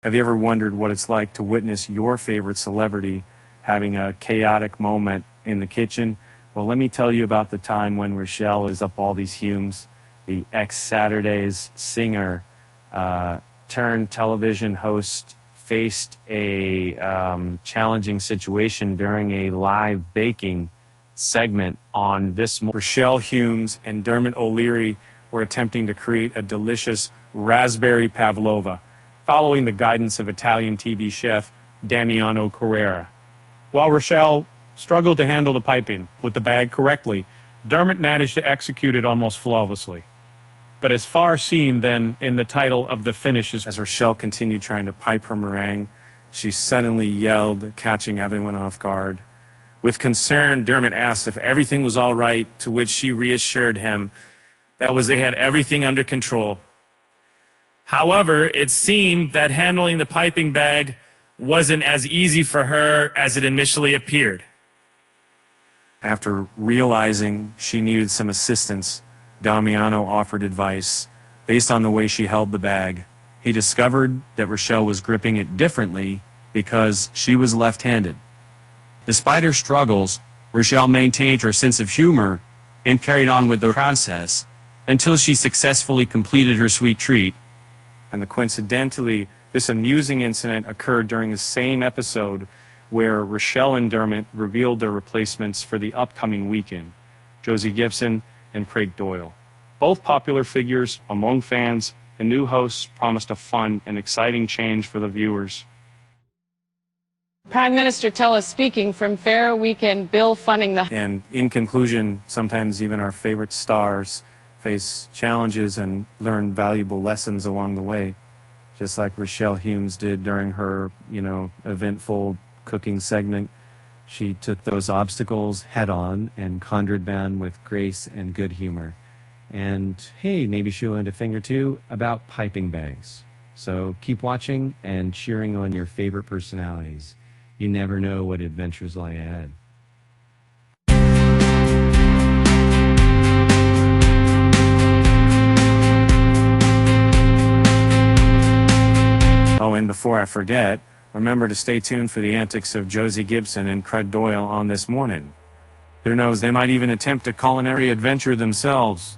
Have you ever wondered what it's like to witness your favorite celebrity having a chaotic moment in the kitchen? Well, let me tell you about the time when Rochelle Humes, the ex-Saturdays singer, turned television host, faced a challenging situation during a live baking segment on This Morning. Rochelle Humes and Dermot O'Leary were attempting to create a delicious raspberry pavlova, following the guidance of Italian TV chef Damiano Carrera. While Rochelle struggled to handle the piping with the bag correctly, Dermot managed to execute it almost flawlessly. But as far seen then in the title of the finishes, as Rochelle continued trying to pipe her meringue, she suddenly yelled, catching everyone off guard. With concern, Dermot asked if everything was all right, to which she reassured him that they had everything under control. However, it seemed that handling the piping bag wasn't as easy for her as it initially appeared. After realizing she needed some assistance, Damiano offered advice. Based on the way she held the bag, he discovered that Rochelle was gripping it differently because she was left-handed. Despite her struggles, Rochelle maintained her sense of humor and carried on with the process until she successfully completed her sweet treat. And coincidentally, this amusing incident occurred during the same episode where Rochelle and Dermot revealed their replacements for the upcoming weekend, Josie Gibson and Craig Doyle. Both popular figures among fans, the new hosts promised a fun and exciting change for the viewers. Prime Minister Tellis speaking from Fair Weekend bill funding the... And in conclusion, sometimes even our favorite stars face challenges and learn valuable lessons along the way, just like Rochelle Humes did during her, eventful cooking segment. She took those obstacles head on and conjured them with grace and good humor. And hey, maybe she learned a thing or two about piping bags. So keep watching and cheering on your favorite personalities. You never know what adventures lie ahead. Oh, and before I forget, remember to stay tuned for the antics of Josie Gibson and Craig Doyle on This Morning. Who knows, they might even attempt a culinary adventure themselves.